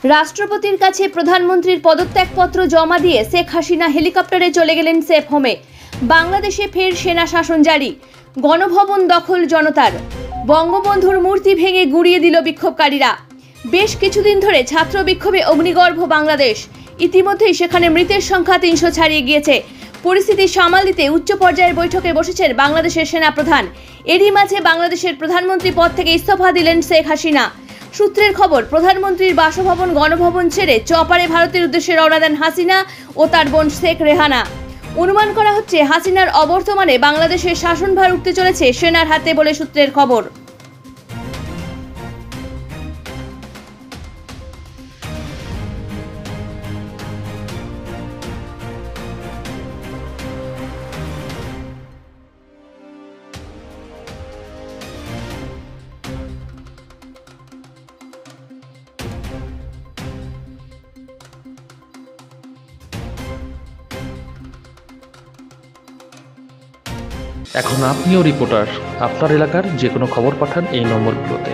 রাষ্ট্রপতির কাছে প্রধানমন্ত্রীর পদত্যাগপত্র জমা দিয়ে শেখ হাসিনা হেলিকপ্টারে চলে গেলেন সেফ হোমে। বাংলাদেশে ফের সেনা শাসন জারি। গণভবন দখল জনতার। বঙ্গবন্ধুর মূর্তি ভেঙে গুঁড়িয়ে দিল বিক্ষোভকারীরা। বেশ কিছুদিন ধরে ছাত্র বিক্ষোভে অগ্নিগর্ভ বাংলাদেশ। ইতিমধ্যেই সেখানে মৃতের সংখ্যা ৩০০ ছাড়িয়ে গিয়েছে। পরিস্থিতি সামাল দিতে উচ্চ পর্যায়ের বৈঠকে বসেছেন বাংলাদেশের সেনাপ্রধান। এরই মাঝে বাংলাদেশের প্রধানমন্ত্রী পদ থেকে ইস্তফা দিলেন শেখ হাসিনা। সূত্রের খবর, প্রধানমন্ত্রীর বাসভবন গণভবন ছেড়ে চপারে ভারতের উদ্দেশ্যে রওনা দেন হাসিনা ও তার বোন শেখ রেহানা। অনুমান করা হচ্ছে হাসিনার অবর্তমানে বাংলাদেশের শাসনভার উঠতে চলেছে সেনার হাতে বলে সূত্রের খবর। এখন আপনিও রিপোর্টার, আপনার এলাকার যে কোনো খবর পাঠান এই নম্বরগুলোতে।